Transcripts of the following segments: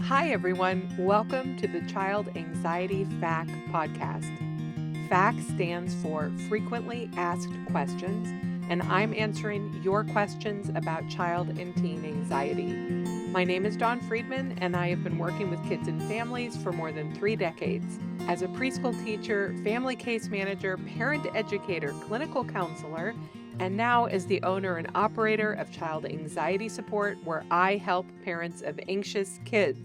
Hi, everyone. Welcome to the Child Anxiety FAQ podcast. FAQ stands for Frequently Asked Questions, and I'm answering your questions about child and teen anxiety. My name is Dawn Friedman, and I have been working with kids and families for more than 3 decades. As a preschool teacher, family case manager, parent educator, clinical counselor, and now as the owner and operator of Child Anxiety Support, where I help parents of anxious kids.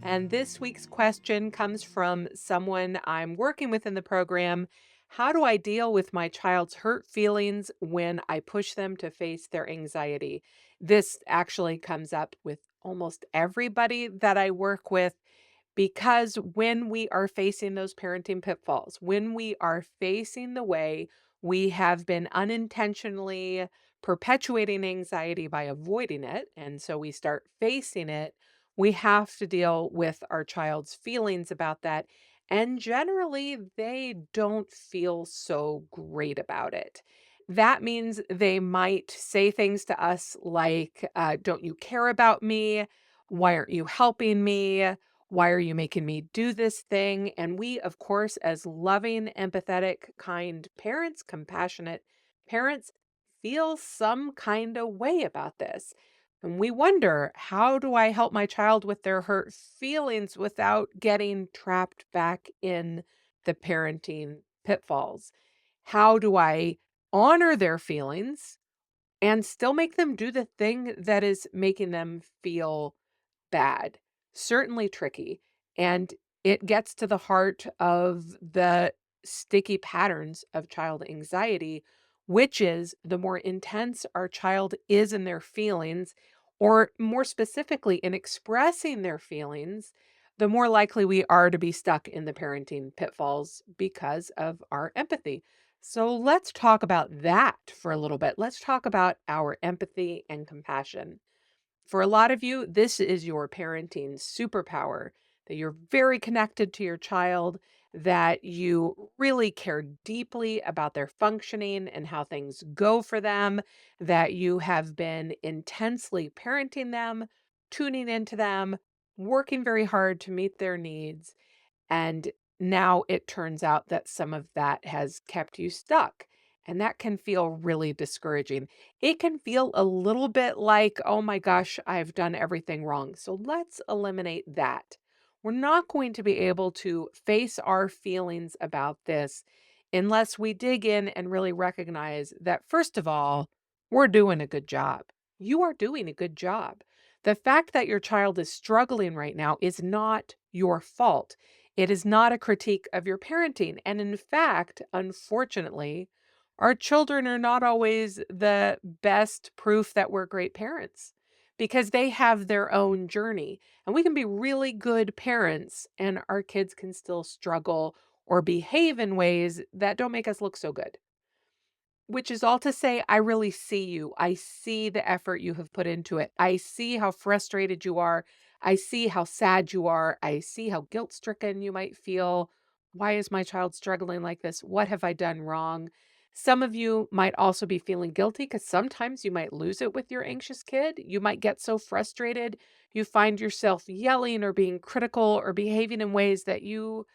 And this week's question comes from someone I'm working with in the program. How do I deal with my child's hurt feelings when I push them to face their anxiety? This actually comes up with almost everybody that I work with because when we are facing those parenting pitfalls, when we are facing the way we have been unintentionally perpetuating anxiety by avoiding it, and so we start facing it, we have to deal with our child's feelings about that. And generally, they don't feel so great about it. That means they might say things to us like, don't you care about me? Why aren't you helping me? Why are you making me do this thing? And we, of course, as loving, empathetic, kind parents, compassionate parents, feel some kind of way about this. And we wonder, how do I help my child with their hurt feelings without getting trapped back in the parenting pitfalls? How do I honor their feelings and still make them do the thing that is making them feel bad? Certainly tricky. And it gets to the heart of the sticky patterns of child anxiety, which is the more intense our child is in their feelings, or more specifically in expressing their feelings, the more likely we are to be stuck in the parenting pitfalls because of our empathy. So let's talk about that for a little bit. Let's talk about our empathy and compassion. For a lot of you, this is your parenting superpower, that you're very connected to your child, that you really care deeply about their functioning and how things go for them, that you have been intensely parenting them, tuning into them, working very hard to meet their needs. And now it turns out that some of that has kept you stuck. And that can feel really discouraging. It can feel a little bit like, oh my gosh, I've done everything wrong. So let's eliminate that. We're not going to be able to face our feelings about this unless we dig in and really recognize that, first of all, we're doing a good job. You are doing a good job. The fact that your child is struggling right now is not your fault. It is not a critique of your parenting. And in fact, unfortunately, our children are not always the best proof that we're great parents because they have their own journey. And we can be really good parents, and our kids can still struggle or behave in ways that don't make us look so good. Which is all to say, I really see you. I see the effort you have put into it. I see how frustrated you are. I see how sad you are. I see how guilt-stricken you might feel. Why is my child struggling like this? What have I done wrong? Some of you might also be feeling guilty because sometimes you might lose it with your anxious kid. You might get so frustrated, you find yourself yelling or being critical or behaving in ways that you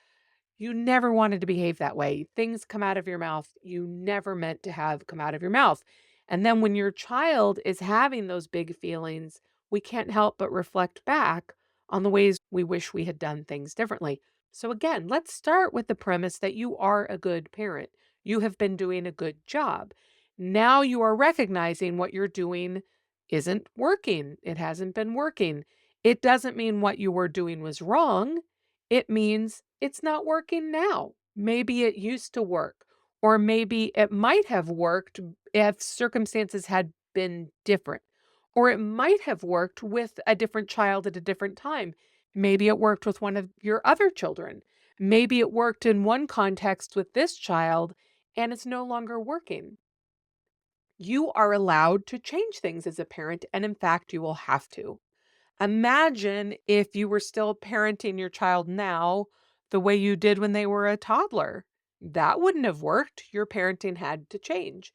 never wanted to behave that way. Things come out of your mouth you never meant to have come out of your mouth. And then when your child is having those big feelings, we can't help but reflect back on the ways we wish we had done things differently. So again, let's start with the premise that you are a good parent. You have been doing a good job. Now you are recognizing what you're doing isn't working. It hasn't been working. It doesn't mean what you were doing was wrong. It means it's not working now. Maybe it used to work, or maybe it might have worked if circumstances had been different, or it might have worked with a different child at a different time. Maybe it worked with one of your other children. Maybe it worked in one context with this child and it's no longer working. You are allowed to change things as a parent, and in fact, you will have to. Imagine if you were still parenting your child now the way you did when they were a toddler. That wouldn't have worked. Your parenting had to change.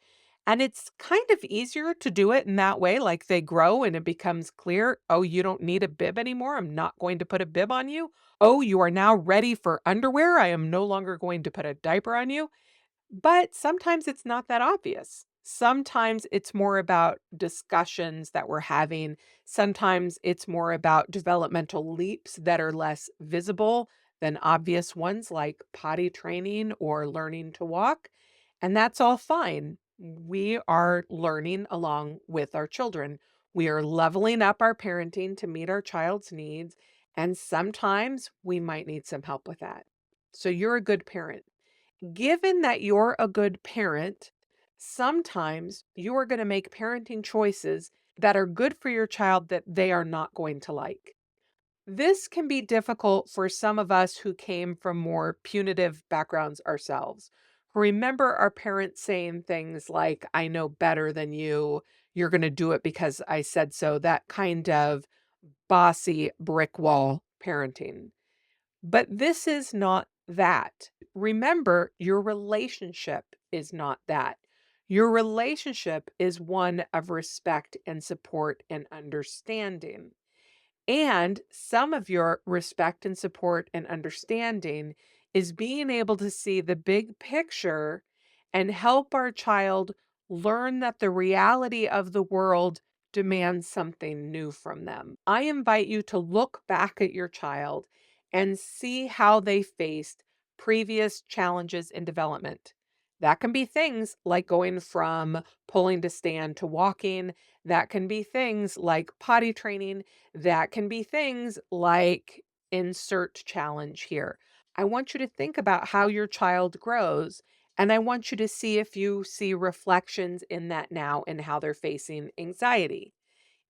And it's kind of easier to do it in that way, like they grow and it becomes clear, oh, you don't need a bib anymore. I'm not going to put a bib on you. Oh, you are now ready for underwear. I am no longer going to put a diaper on you. But sometimes it's not that obvious. Sometimes it's more about discussions that we're having. Sometimes it's more about developmental leaps that are less visible than obvious ones like potty training or learning to walk. And that's all fine. We are learning along with our children. We are leveling up our parenting to meet our child's needs. And sometimes we might need some help with that. So you're a good parent. Given that you're a good parent, sometimes you are going to make parenting choices that are good for your child that they are not going to like. This can be difficult for some of us who came from more punitive backgrounds ourselves. Remember our parents saying things like, I know better than you. You're going to do it because I said so. That kind of bossy brick wall parenting. But this is not that. Remember, your relationship is not that. Your relationship is one of respect and support and understanding. And some of your respect and support and understanding is being able to see the big picture and help our child learn that the reality of the world demands something new from them. I invite you to look back at your child and see how they faced previous challenges in development. That can be things like going from pulling to stand to walking. That can be things like potty training. That can be things like insert challenge here. I want you to think about how your child grows, and I want you to see if you see reflections in that now and how they're facing anxiety.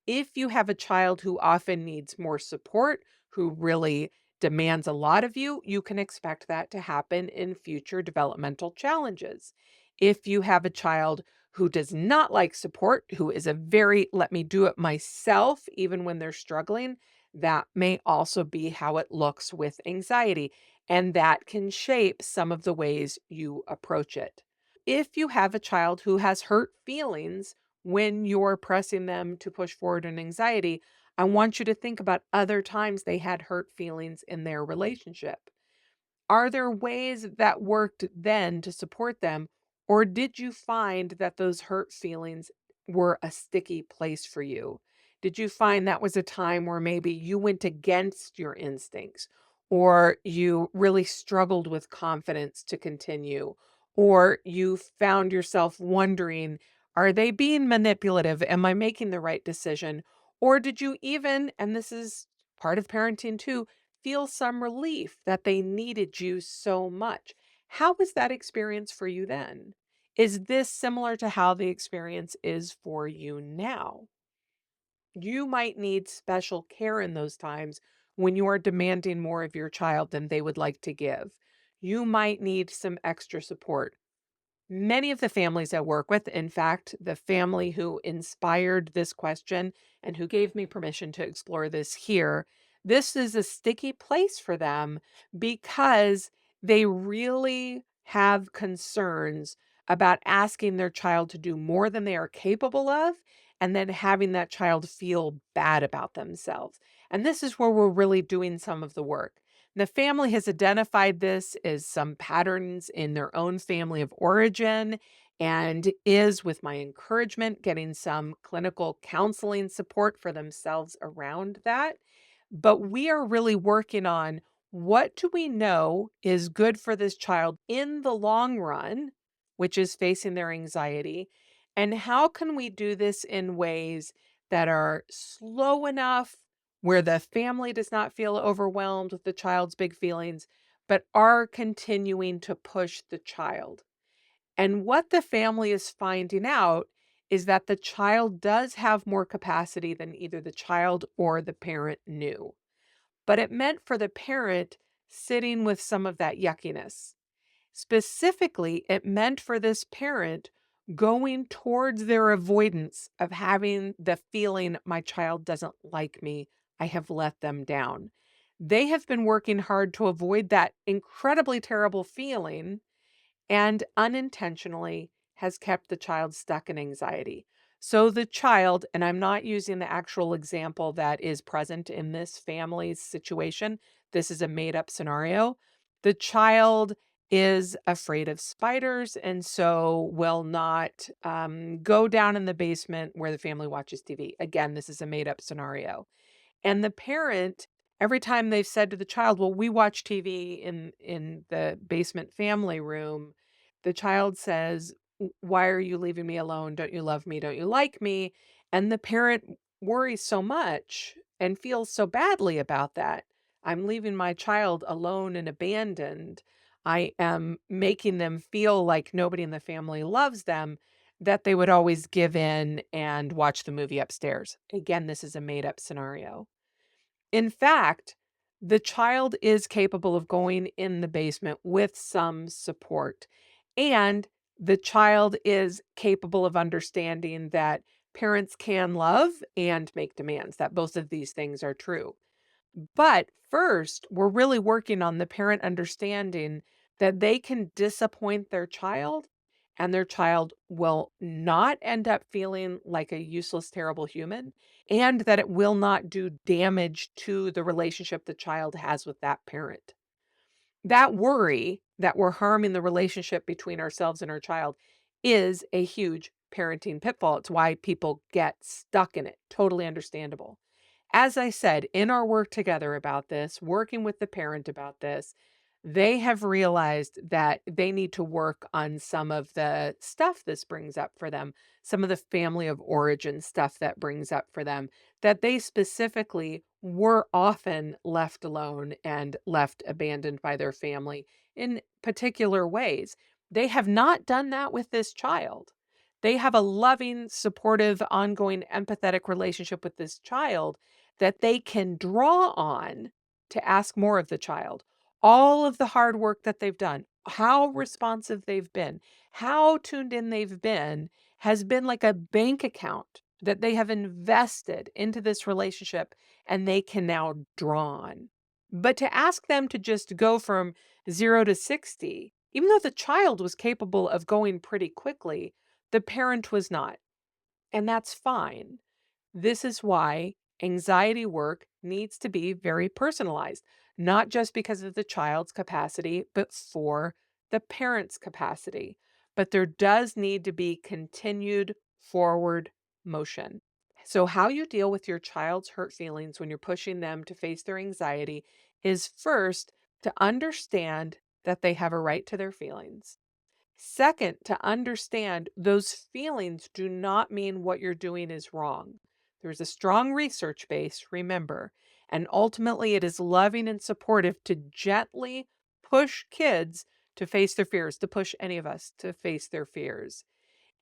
If you have a child who often needs more support, who really demands a lot of you, you can expect that to happen in future developmental challenges. If you have a child who does not like support, who is a very let me do it myself, even when they're struggling, that may also be how it looks with anxiety. And that can shape some of the ways you approach it. If you have a child who has hurt feelings when you're pressing them to push forward in anxiety, I want you to think about other times they had hurt feelings in their relationship. Are there ways that worked then to support them? Or did you find that those hurt feelings were a sticky place for you? Did you find that was a time where maybe you went against your instincts, or you really struggled with confidence to continue, or you found yourself wondering, are they being manipulative? Am I making the right decision? Or did you even, and this is part of parenting too, feel some relief that they needed you so much? How was that experience for you then? Is this similar to how the experience is for you now? You might need special care in those times when you are demanding more of your child than they would like to give. You might need some extra support. Many of the families I work with, in fact, the family who inspired this question and who gave me permission to explore this here, this is a sticky place for them because they really have concerns about asking their child to do more than they are capable of and then having that child feel bad about themselves. And this is where we're really doing some of the work. The family has identified this as some patterns in their own family of origin and is, with my encouragement, getting some clinical counseling support for themselves around that. But we are really working on what do we know is good for this child in the long run, which is facing their anxiety, and how can we do this in ways that are slow enough where the family does not feel overwhelmed with the child's big feelings, but are continuing to push the child. And what the family is finding out is that the child does have more capacity than either the child or the parent knew. But it meant for the parent sitting with some of that yuckiness. Specifically, it meant for this parent going towards their avoidance of having the feeling my child doesn't like me. I have let them down. They have been working hard to avoid that incredibly terrible feeling and unintentionally has kept the child stuck in anxiety. So the child, and I'm not using the actual example that is present in this family's situation, this is a made up scenario. The child is afraid of spiders and so will not go down in the basement where the family watches TV. Again, this is a made up scenario. And the parent, every time they've said to the child, "Well, we watch TV in the basement family room," the child says, "Why are you leaving me alone? Don't you love me? Don't you like me?" And the parent worries so much and feels so badly about that. I'm leaving my child alone and abandoned. I am making them feel like nobody in the family loves them, that they would always give in and watch the movie upstairs. Again, this is a made up scenario. In fact, the child is capable of going in the basement with some support. And the child is capable of understanding that parents can love and make demands, that both of these things are true. But first, we're really working on the parent understanding that they can disappoint their child and their child will not end up feeling like a useless, terrible human, and that it will not do damage to the relationship the child has with that parent. That worry that we're harming the relationship between ourselves and our child is a huge parenting pitfall. It's why people get stuck in it. Totally understandable. As I said, in our work together about this, working with the parent about this, they have realized that they need to work on some of the stuff this brings up for them, some of the family of origin stuff that brings up for them, that they specifically were often left alone and left abandoned by their family in particular ways. They have not done that with this child. They have a loving, supportive, ongoing, empathetic relationship with this child that they can draw on to ask more of the child. All of the hard work that they've done, how responsive they've been, how tuned in they've been, has been like a bank account that they have invested into this relationship and they can now draw on. But to ask them to just go from 0 to 60, even though the child was capable of going pretty quickly, the parent was not. And that's fine. This is why anxiety work needs to be very personalized, not just because of the child's capacity, but for the parent's capacity. But there does need to be continued forward motion. So, how you deal with your child's hurt feelings when you're pushing them to face their anxiety is first to understand that they have a right to their feelings. Second, to understand those feelings do not mean what you're doing is wrong. There's a strong research base, remember, and ultimately it is loving and supportive to gently push kids to face their fears, to push any of us to face their fears.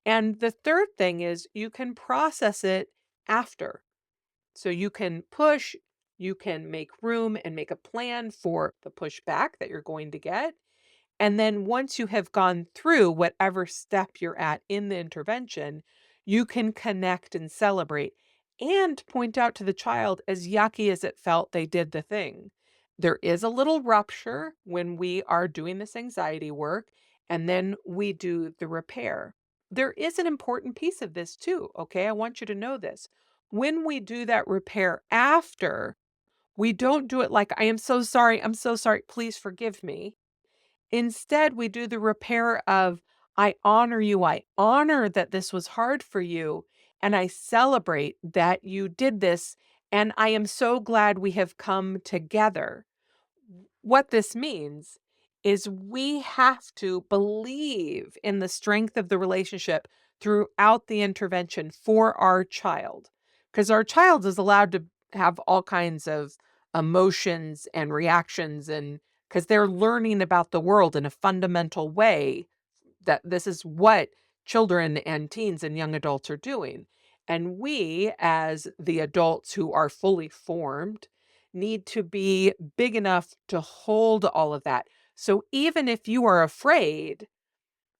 And the third thing is you can process it after. So you can push, you can make room and make a plan for the pushback that you're going to get. And then once you have gone through whatever step you're at in the intervention, you can connect and celebrate and point out to the child, as yucky as it felt they did the thing. There is a little rupture when we are doing this anxiety work, and then we do the repair. There is an important piece of this too, okay? I want you to know this. When we do that repair after, we don't do it like, I am so sorry, I'm so sorry, please forgive me. Instead, we do the repair of, I honor you. I honor that this was hard for you. And I celebrate that you did this. And I am so glad we have come together. What this means is we have to believe in the strength of the relationship throughout the intervention for our child. Because our child is allowed to have all kinds of emotions and reactions, and because they're learning about the world in a fundamental way, that this is what children and teens and young adults are doing. And we, as the adults who are fully formed, need to be big enough to hold all of that. So even if you are afraid,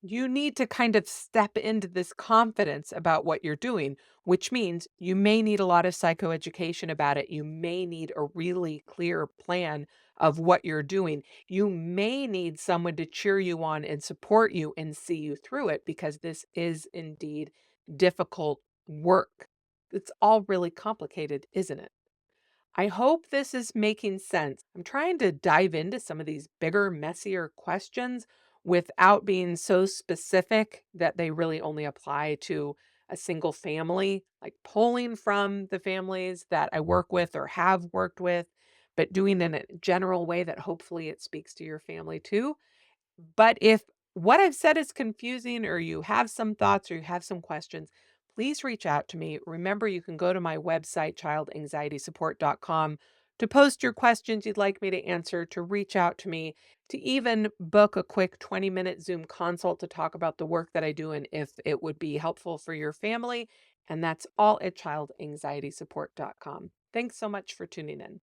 You need to kind of step into this confidence about what you're doing, which means you may need a lot of psychoeducation about it. You may need a really clear plan of what you're doing. You may need someone to cheer you on and support you and see you through it because this is indeed difficult work. It's all really complicated, isn't it? I hope this is making sense. I'm trying to dive into some of these bigger, messier questions without being so specific that they really only apply to a single family, like pulling from the families that I work with or have worked with, but doing it in a general way that hopefully it speaks to your family too. But if what I've said is confusing or you have some thoughts or you have some questions, please reach out to me. Remember, you can go to my website, childanxietysupport.com, to post your questions you'd like me to answer, to reach out to me, to even book a quick 20-minute Zoom consult to talk about the work that I do and if it would be helpful for your family. And that's all at childanxietysupport.com. Thanks so much for tuning in.